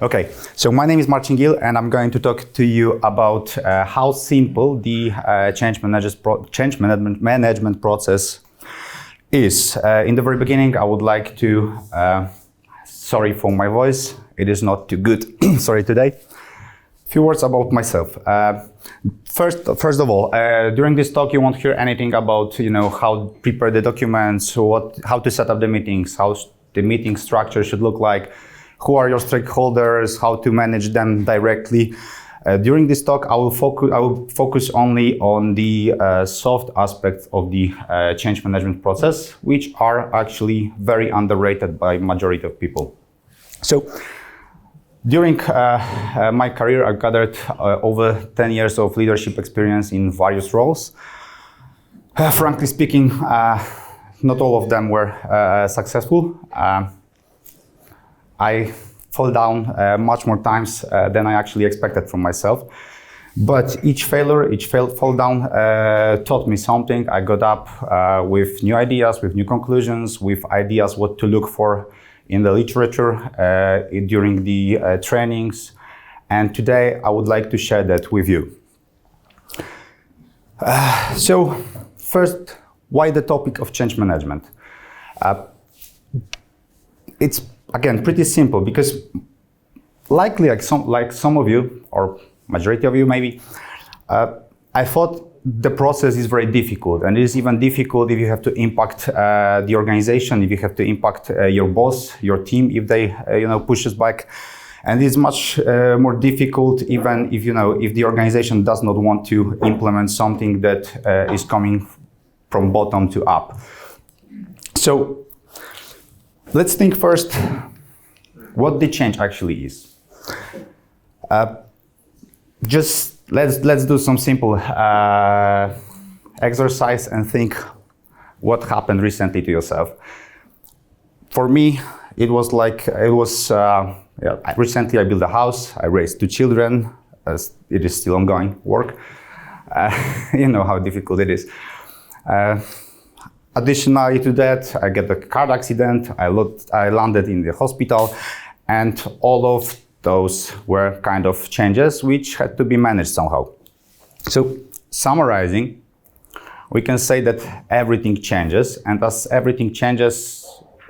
Okay, so my name is Marcin Gil, and I'm going to talk to you about how simple the change management process is. In the very beginning, I would like to, sorry for my voice, it is not too good, sorry today. A few words about myself. First of all, during this talk, you won't hear anything about, how to prepare the documents, how to set up the meetings, how the meeting structure should look like, who are your stakeholders, how to manage them directly. During this talk, I will focus only on the soft aspects of the change management process, which are actually very underrated by majority of people. So, during my career, I gathered over 10 years of leadership experience in various roles. Frankly speaking, not all of them were successful. I fell down much more times than I actually expected from myself. But each fall down taught me something. I got up with new ideas, with new conclusions, with ideas what to look for in the literature during the trainings. And today I would like to share that with you. So first, why the topic of change management? It's again pretty simple because likely like some of you, or majority of you maybe, I thought the process is very difficult, and it is even difficult if you have to impact the organization, if you have to impact your boss, your team, if they pushes back, and it's much more difficult even if the organization does not want to implement something that is coming from bottom to up. So let's think first what the change actually is. Just let's do some simple exercise and think what happened recently to yourself. For me, recently I built a house, I raised 2 children, it is still ongoing work. You know how difficult it is. Additionally to that, I get a car accident, I landed in the hospital, and all of those were kind of changes which had to be managed somehow. So summarizing, we can say that everything changes, and as everything changes,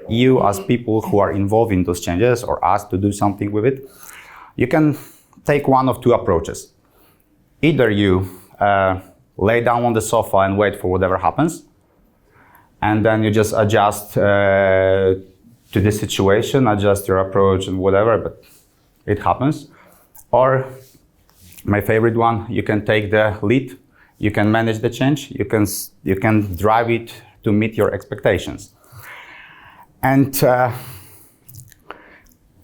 you as people who are involved in those changes or asked to do something with it, you can take one of 2 approaches. Either you lay down on the sofa and wait for whatever happens, and then you just adjust to the situation, adjust your approach and whatever, but it happens. Or my favorite one, you can take the lead, you can manage the change, you can drive it to meet your expectations. And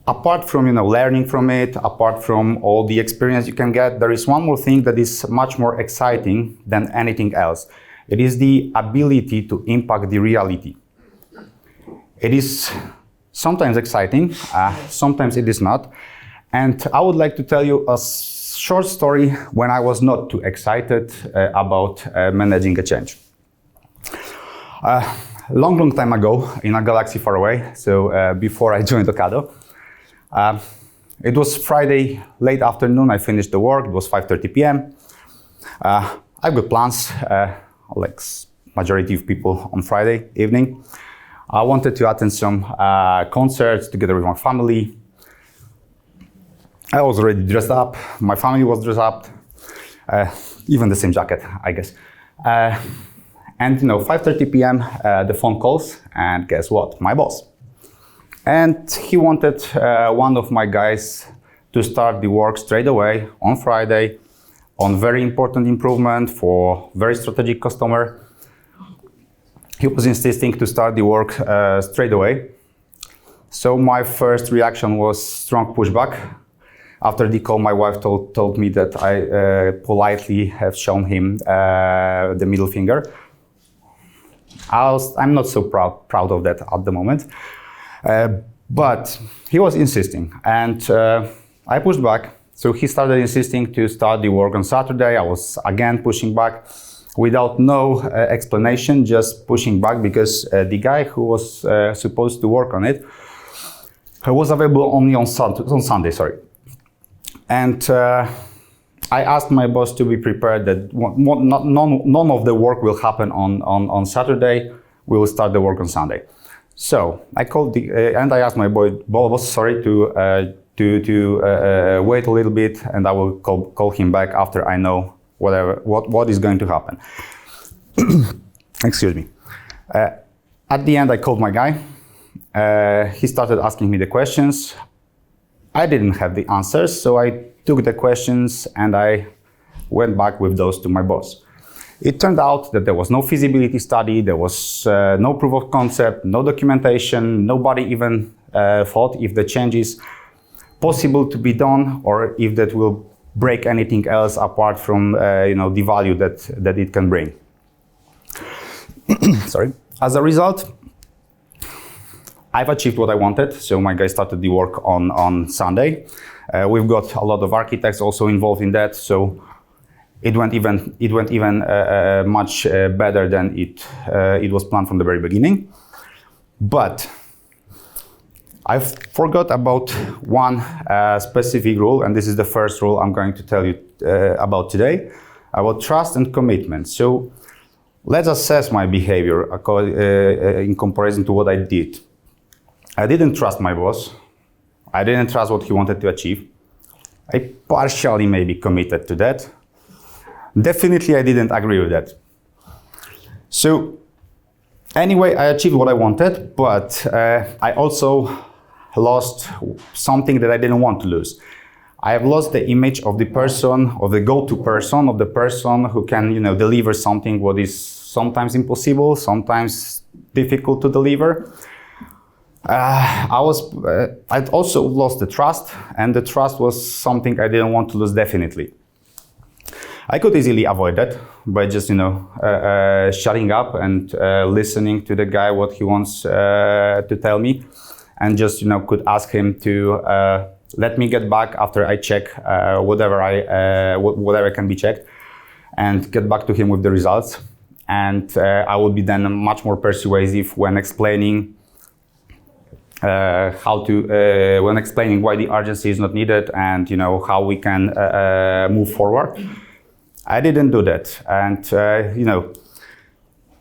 apart from learning from it, apart from all the experience you can get, there is one more thing that is much more exciting than anything else. It is the ability to impact the reality. It is sometimes exciting, sometimes it is not. And I would like to tell you a short story when I was not too excited about managing a change. Long time ago, in a galaxy far away, so before I joined Ocado, it was Friday, late afternoon, I finished the work, it was 5:30 p.m. I've got plans, like majority of people on Friday evening. I wanted to attend some concerts together with my family. I was already dressed up, my family was dressed up, even the same jacket, I guess. And 5:30 p.m. The phone calls, and guess what? My boss. And he wanted one of my guys to start the work straight away on Friday on very important improvement for very strategic customer. He was insisting to start the work straight away. So my first reaction was strong pushback. After the call, my wife told me that I politely have shown him the middle finger. I'm not so proud of that at the moment. But he was insisting, and I pushed back. So he started insisting to start the work on Saturday. I was again pushing back without no explanation, just pushing back because the guy who was supposed to work on it was available only on Sunday, sorry. And I asked my boss to be prepared that none of the work will happen on Saturday. We will start the work on Sunday. So I called and I asked my boss, sorry, to wait a little bit, and I will call him back after I know what is going to happen. Excuse me. At the end, I called my guy. He started asking me the questions. I didn't have the answers, so I took the questions and I went back with those to my boss. It turned out that there was no feasibility study, there was no proof of concept, no documentation, nobody even thought if the change is possible to be done or if that will break anything else apart from the value that it can bring. Sorry. As a result, I've achieved what I wanted, so my guy started the work on Sunday. We've got a lot of architects also involved in that, so it went even much better than it was planned from the very beginning. But I forgot about one specific rule, and this is the first rule I'm going to tell you about today, about trust and commitment. So let's assess my behavior in comparison to what I did. I didn't trust my boss. I didn't trust what he wanted to achieve. I partially maybe committed to that. Definitely I didn't agree with that. So anyway, I achieved what I wanted, but I also lost something that I didn't want to lose. I have lost the image of the person, of the go-to person, of the person who can, deliver something what is sometimes impossible, sometimes difficult to deliver. I'd also lost the trust, and the trust was something I didn't want to lose definitely. I could easily avoid that by just, shutting up and listening to the guy what he wants to tell me, and just, could ask him to let me get back after I check whatever can be checked, and get back to him with the results. And I would be then much more persuasive when explaining when explaining why the urgency is not needed and how we can move forward. I didn't do that, and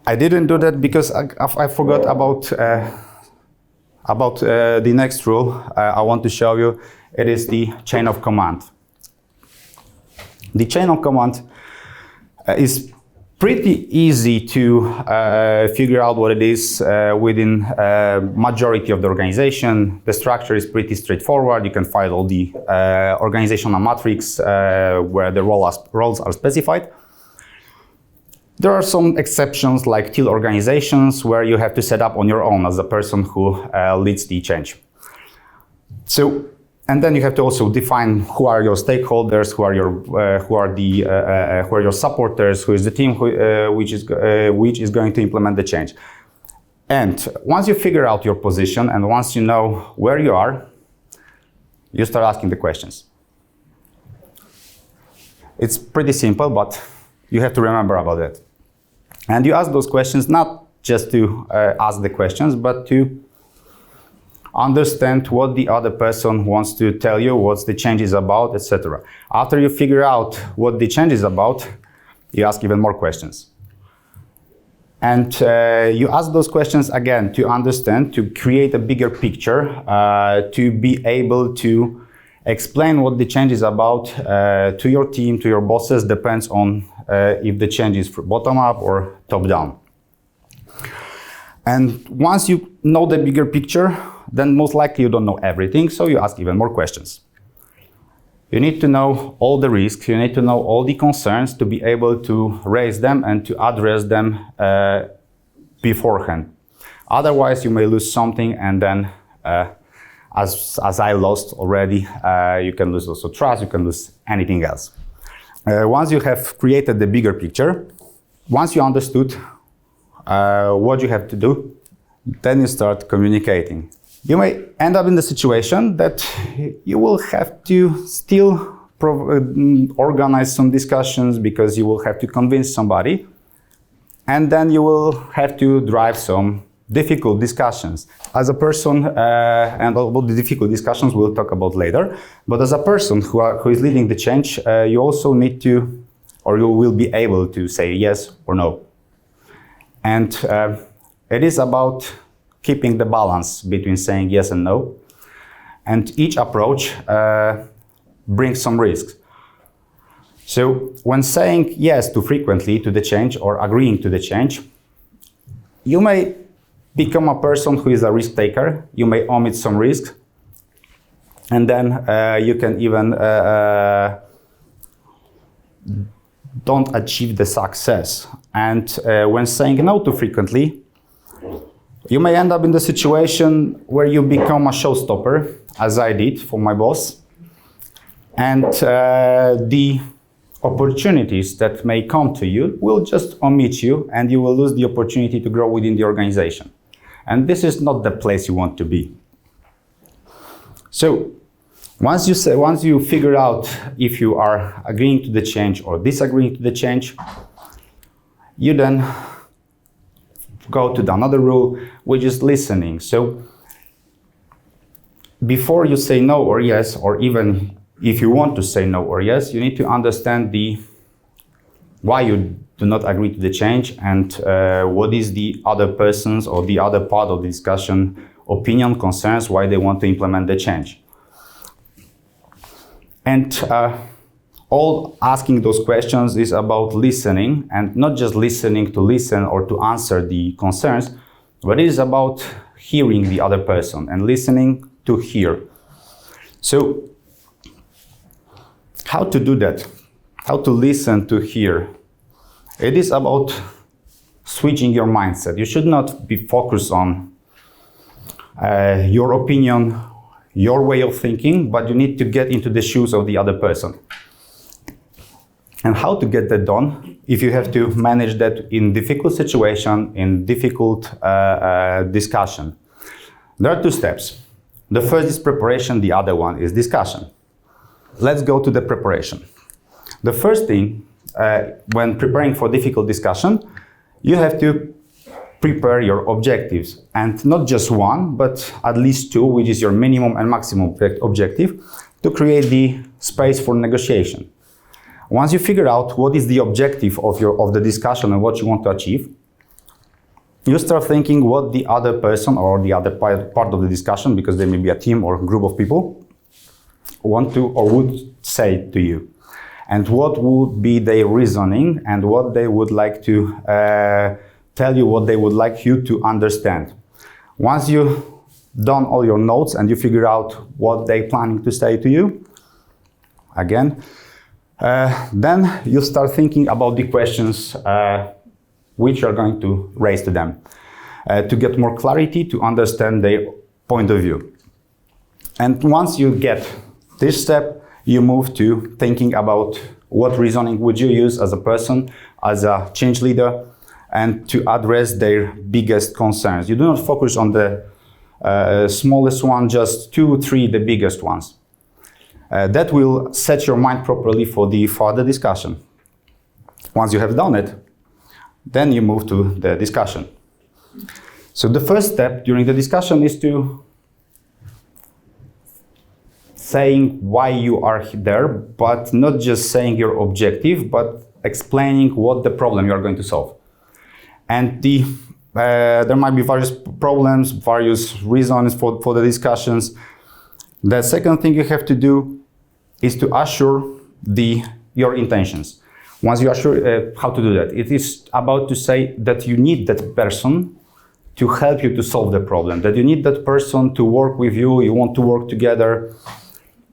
I didn't do that because I forgot about the next rule I want to show you. It is the chain of command. The chain of command is pretty easy to figure out what it is within majority of the organization. The structure is pretty straightforward. You can find all the organizational matrix where the roles are specified. There are some exceptions like teal organizations where you have to set up on your own as a person who leads the change. And then you have to also define who are your stakeholders, who are your supporters, who is the team which is going to implement the change. And once you figure out your position and once you know where you are, you start asking the questions. It's pretty simple, but you have to remember about it. And you ask those questions not just to ask the questions, but to understand what the other person wants to tell you, what the change is about, etc. After you figure out what the change is about, you ask even more questions. And you ask those questions again to understand, to create a bigger picture, to be able to explain what the change is about to your team, to your bosses, depends on if the change is bottom up or top down. And once you know the bigger picture, then most likely you don't know everything, so you ask even more questions. You need to know all the risks, you need to know all the concerns to be able to raise them and to address them beforehand. Otherwise, you may lose something, and then, as I lost already, you can lose also trust, you can lose anything else. Once you have created the bigger picture, once you understood what you have to do, then you start communicating. You may end up in the situation that you will have to still organize some discussions because you will have to convince somebody, and then you will have to drive some difficult discussions. As a person, and about the difficult discussions we'll talk about later, but as a person who is leading the change, you also need to, or you will be able to say yes or no. And it is about keeping the balance between saying yes and no. And each approach brings some risks. So when saying yes too frequently to the change or agreeing to the change, you may become a person who is a risk taker. You may omit some risks, and then you can even don't achieve the success. And when saying no too frequently, you may end up in the situation where you become a showstopper, as I did for my boss, and the opportunities that may come to you will just omit you, and you will lose the opportunity to grow within the organization. And this is not the place you want to be. So once you figure out if you are agreeing to the change or disagreeing to the change, you then go to another rule, which is listening. So before you say no or yes, or even if you want to say no or yes, you need to understand why you do not agree to the change, and what is the other person's or the other part of the discussion opinion, concerns, why they want to implement the change. And all asking those questions is about listening, and not just listening to listen or to answer the concerns, but it is about hearing the other person and listening to hear. So how to do that? How to listen to hear? It is about switching your mindset. You should not be focused on your opinion, your way of thinking, but you need to get into the shoes of the other person. And how to get that done? If you have to manage that in difficult situation, in difficult discussion, there are two steps. The first is preparation, the other one is discussion. Let's go to the preparation. The first thing, when preparing for difficult discussion, you have to prepare your objectives, and not just one, but at least two, which is your minimum and maximum objective, to create the space for negotiation. Once you figure out what is the objective of the discussion and what you want to achieve, you start thinking what the other person or the other part of the discussion, because there may be a team or a group of people, want to or would say to you, and what would be their reasoning and what they would like to tell you, what they would like you to understand. Once you've done all your notes and you figure out what they're planning to say to you, again, then you start thinking about the questions which you're going to raise to them to get more clarity, to understand their point of view. And once you get this step, you move to thinking about what reasoning would you use as a person, as a change leader, and to address their biggest concerns. You do not focus on the smallest one, just 2, 3, the biggest ones. That will set your mind properly for the further discussion. Once you have done it, then you move to the discussion. So the first step during the discussion is to saying why you are there, but not just saying your objective, but explaining what the problem you are going to solve. And there might be various problems, various reasons for the discussions. The second thing you have to do is to assure your intentions. Once you assure how to do that, it is about to say that you need that person to help you to solve the problem, that you need that person to work with you, you want to work together,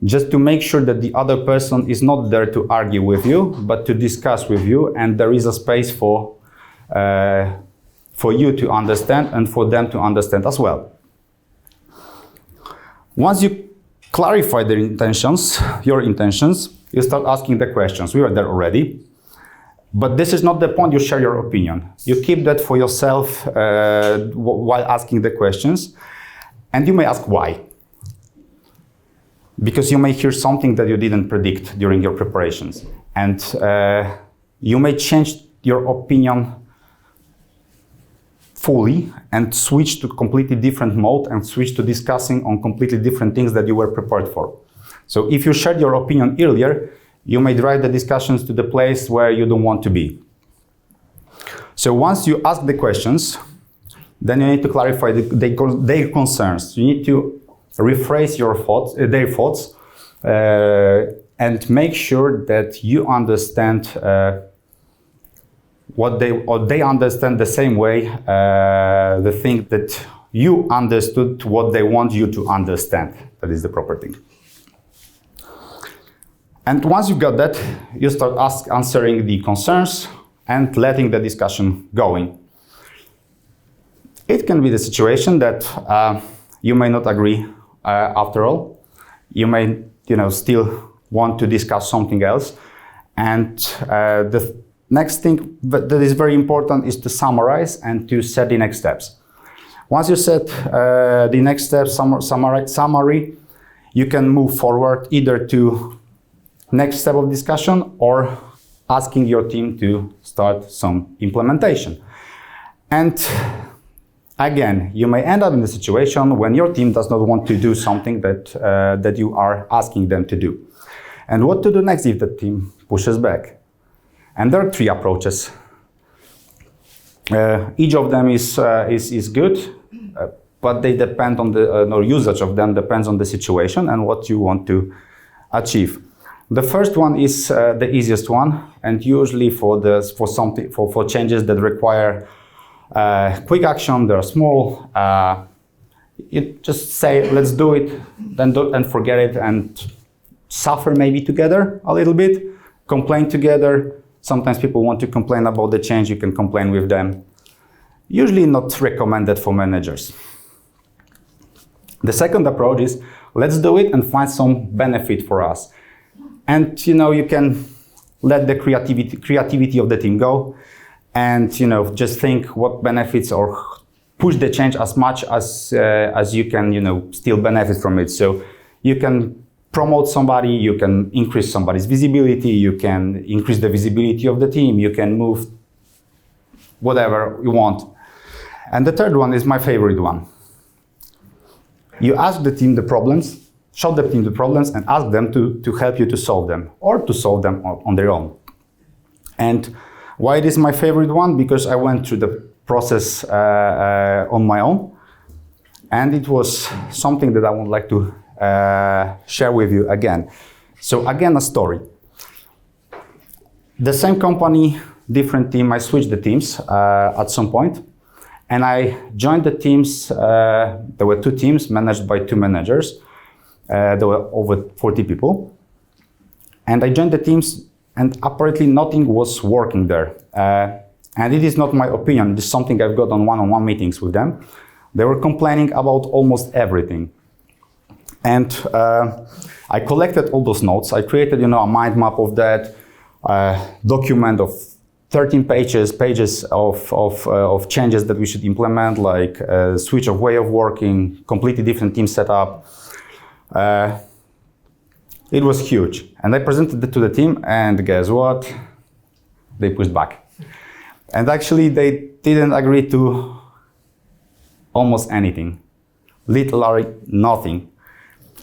just to make sure that the other person is not there to argue with you, but to discuss with you, and there is a space for you to understand and for them to understand as well. Once you clarify their intentions, your intentions, you start asking the questions. We were there already. But this is not the point you share your opinion. You keep that for yourself while asking the questions. And you may ask why. Because you may hear something that you didn't predict during your preparations. And you may change your opinion fully and switch to completely different mode and switch to discussing on completely different things that you were prepared for. So if you shared your opinion earlier, you may drive the discussions to the place where you don't want to be. So once you ask the questions, then you need to clarify their concerns. You need to rephrase their thoughts, and make sure that you understand they understand the same way the thing that you understood what they want you to understand. That is the proper thing. And once you got that, you start answering the concerns and letting the discussion going. It can be the situation that you may not agree after all. You may, still want to discuss something else. And the next thing that is very important is to summarize and to set the next steps. Once you set the next step summary, you can move forward either to next step of discussion or asking your team to start some implementation. And again, you may end up in the situation when your team does not want to do something that you are asking them to do. And what to do next if the team pushes back? And there are three approaches. Each of them is good, but they depend on the usage of them depends on the situation and what you want to achieve. The first one is the easiest one, and usually for changes that require quick action, they're small. You just say, let's do it, then do and forget it, and suffer maybe together a little bit, complain together. Sometimes people want to complain about the change, you can complain with them. Usually not recommended for managers. The second approach is, let's do it and find some benefit for us. And you can let the creativity of the team go, and just think what benefits or push the change as much as you can still benefit from it. So you can promote somebody, you can increase somebody's visibility, you can increase the visibility of the team, you can move whatever you want. And the third one is my favorite one. You ask the team the problems, show the team the problems, and ask them to help you to solve them, or to solve them on their own. And why it is my favorite one? Because I went through the process on my own, and it was something that I would like to share with you again. So again, a story. The same company, different team, I switched the teams at some point, and I joined the teams. There were two teams managed by two managers. There were over 40 people. And I joined the teams, and apparently nothing was working there. And it is not my opinion, this is something I've got on one-on-one meetings with them. They were complaining about almost everything. And I collected all those notes. I created, a mind map of that, document of 13 pages of changes that we should implement, like switch of way of working, completely different team setup. It was huge, and I presented it to the team, and guess what? They pushed back. And actually, they didn't agree to almost anything, literally nothing.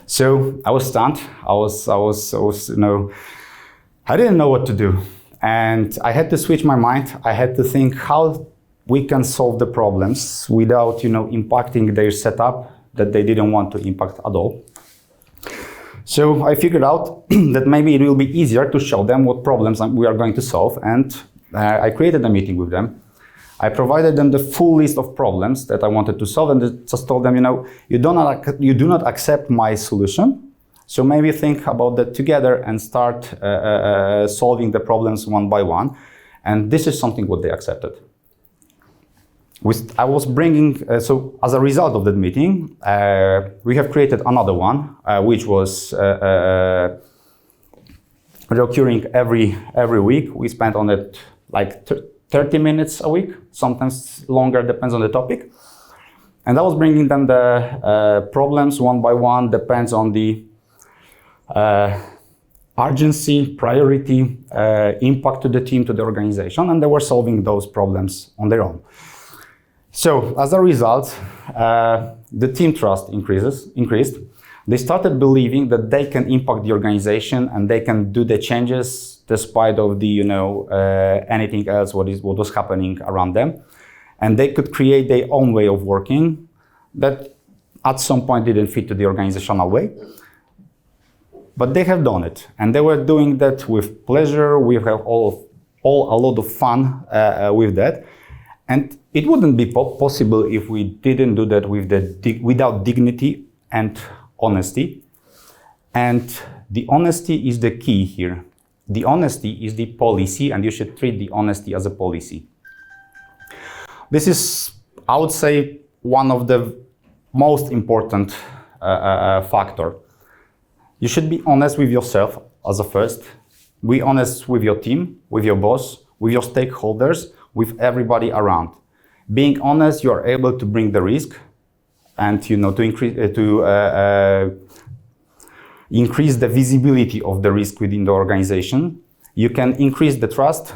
So I was stunned. I didn't know what to do, and I had to switch my mind. I had to think how we can solve the problems without, impacting their setup that they didn't want to impact at all. So I figured out that maybe it will be easier to show them what problems we are going to solve, and I created a meeting with them. I provided them the full list of problems that I wanted to solve, and just told them, you do not accept my solution, so maybe think about that together and start solving the problems one by one. And this is something what they accepted. I was bringing, so as a result of that meeting, we have created another one, which was recurring every week. We spent on it like 30 minutes a week, sometimes longer, depends on the topic. And I was bringing them the problems one by one, depends on the urgency, priority, impact to the team, to the organization, and they were solving those problems on their own. So as a result, the team trust increased. They started believing that they can impact the organization and they can do the changes despite of the, anything else what was happening around them. And they could create their own way of working that at some point didn't fit to the organizational way. But they have done it, and they were doing that with pleasure. We have a lot of fun with that, and it wouldn't be possible if we didn't do that without dignity and honesty. And the honesty is the key here. The honesty is the policy, and you should treat the honesty as a policy. This is, I would say, one of the most important factor. You should be honest with yourself as a first. Be honest with your team, with your boss, with your stakeholders, with everybody around. Being honest, you are able to bring the risk and to increase the visibility of the risk within the organization. You can increase the trust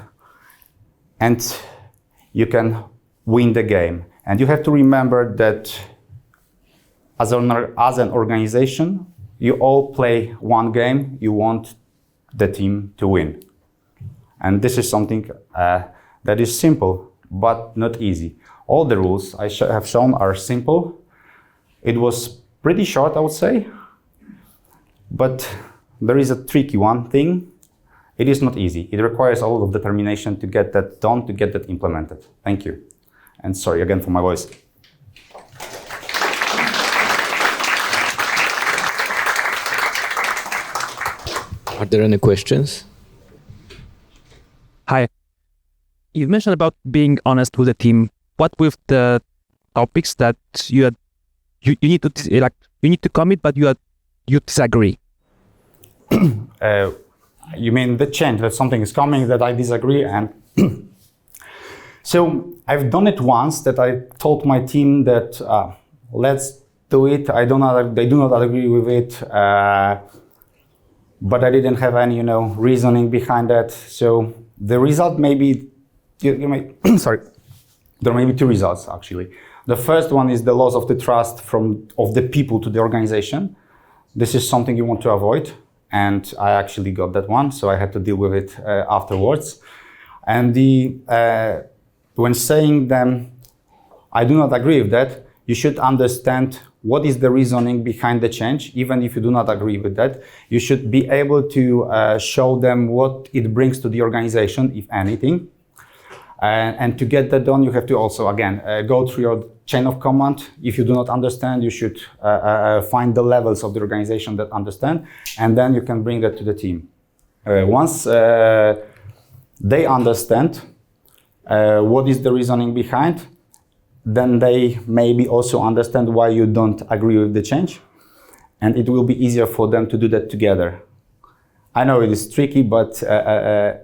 and you can win the game. And you have to remember that as an organization, you all play one game. You want the team to win. And this is something that is simple, but not easy. All the rules I have shown are simple. It was pretty short, I would say. But there is a tricky one thing. It is not easy. It requires a lot of determination to get that done, to get that implemented. Thank you. And sorry again for my voice. Are there any questions? Hi. You mentioned about being honest with the team. What with the topics that you need to commit, but you disagree? You mean the change, that something is coming that I disagree, and so I've done it once that I told my team that let's do it. They do not agree with it. But I didn't have any, reasoning behind that. So the result may be, sorry, there may be two results actually. The first one is the loss of the trust of the people to the organization. This is something you want to avoid, and I actually got that one, so I had to deal with it afterwards. And when saying them, I do not agree with that, you should understand what is the reasoning behind the change. Even if you do not agree with that, you should be able to show them what it brings to the organization, if anything. And to get that done, you have to also, again, go through your chain of command. If you do not understand, you should find the levels of the organization that understand, and then you can bring that to the team. Once they understand what is the reasoning behind, then they maybe also understand why you don't agree with the change, and it will be easier for them to do that together. I know it is tricky, but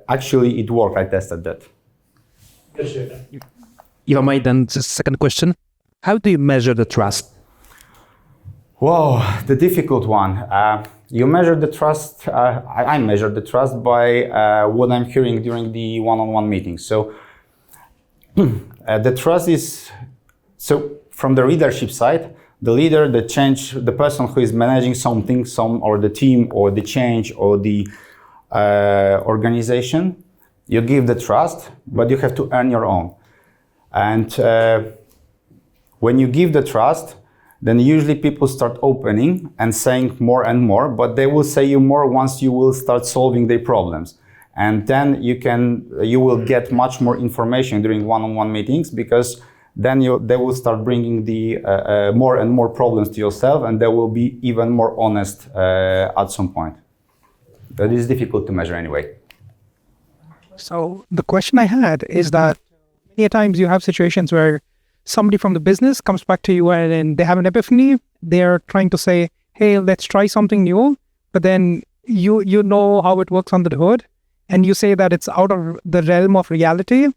actually it worked. I tested that. If I may, then the second question: how do you measure the trust? Whoa, the difficult one. You measure the trust. I measure the trust by what I'm hearing during the one-on-one meetings. So the trust is. So from the leadership side, the leader, the person who is managing something, or the team, or the change, or the organization, you give the trust, but you have to earn your own. And when you give the trust, then usually people start opening and saying more and more, but they will say you more once you will start solving their problems. And then you will get much more information during one-on-one meetings, because then they will start bringing the more and more problems to yourself, and they will be even more honest at some point. That is difficult to measure anyway. So the question I had is that many times you have situations where somebody from the business comes back to you and they have an epiphany. They're trying to say, hey, let's try something new. But then you know how it works under the hood, and you say that it's out of the realm of reality.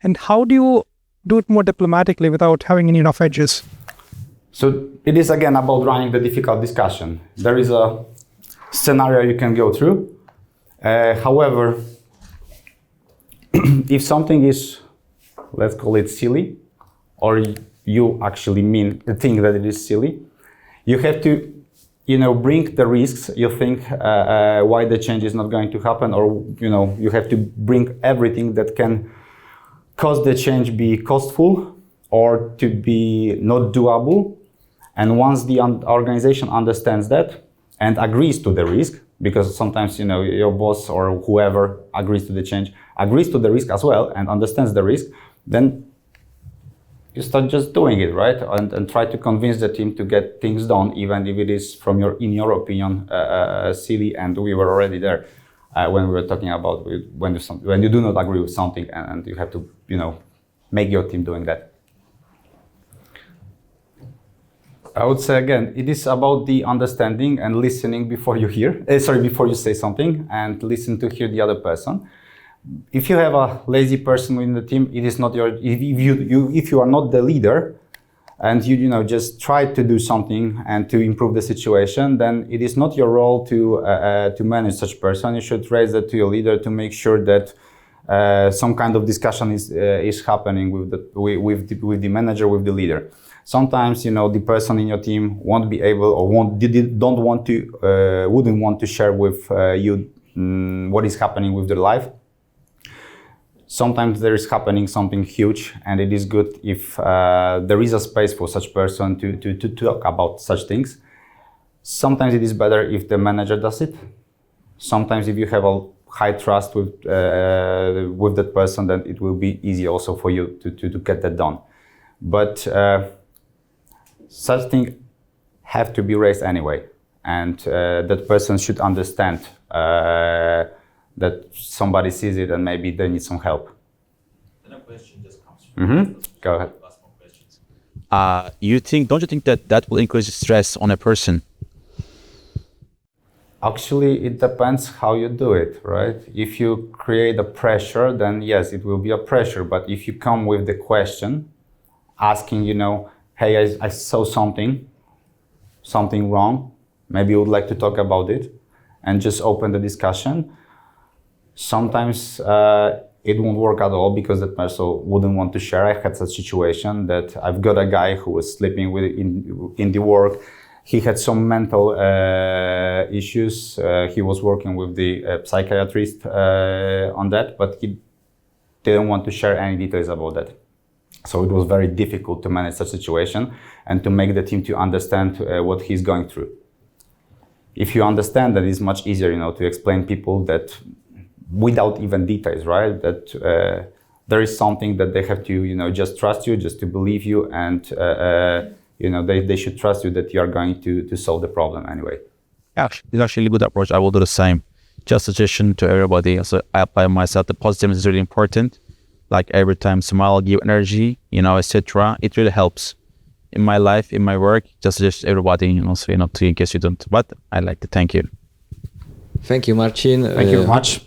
And how do you do it more diplomatically without having any rough edges? So it is again about running the difficult discussion. There is a scenario you can go through. However, if something is, let's call it silly, or you actually think that it is silly. You have to, bring the risks. You think why the change is not going to happen, or you have to bring everything that can cause the change be costful or to be not doable. And once the organization understands that and agrees to the risk, because sometimes your boss or whoever agrees to the change, agrees to the risk as well and understands the risk, then you start just doing it, right? And try to convince the team to get things done, even if it is, in your opinion, silly. And we were already there when we were talking about when you do not agree with something, and you have to, make your team doing that. I would say again, it is about the understanding and listening before you before you say something, and listen to hear the other person. If you have a lazy person in the team, it is not if you are not the leader, and you just try to do something and to improve the situation, then it is not your role to manage such person. You should raise that to your leader to make sure that some kind of discussion is happening with the manager, with the leader. Sometimes the person in your team won't be able or wouldn't want to share with you what is happening with their life. Sometimes there is happening something huge, and it is good if there is a space for such person to talk about such things. Sometimes it is better if the manager does it. Sometimes if you have a high trust with that person, then it will be easy also for you to get that done. But such things have to be raised anyway, and that person should understand that somebody sees it and maybe they need some help. Then a question just comes from Go ahead. Last more questions. Don't you think that will increase stress on a person? Actually, it depends how you do it, right? If you create a pressure, then yes, it will be a pressure. But if you come with the question, asking, hey, I saw something wrong, maybe you would like to talk about it, and just open the discussion. Sometimes it won't work at all because that person wouldn't want to share. I had such situation that I've got a guy who was sleeping in the work. He had some mental issues. He was working with the psychiatrist on that, but he didn't want to share any details about that. So it was very difficult to manage such situation and to make the team to understand what he's going through. If you understand that, it's much easier, to explain people that without even details, right? That there is something that they have to, just trust you, just to believe you, and they should trust you that you are going to solve the problem anyway. Yeah, it's actually a good approach. I will do the same. Just suggestion to everybody. So I apply myself. The positiveness is really important. Like every time, smile, give energy, etc. It really helps in my life, in my work. Just suggest everybody, so in case you don't. But I like to thank you. Thank you, Marcin. Thank you very much.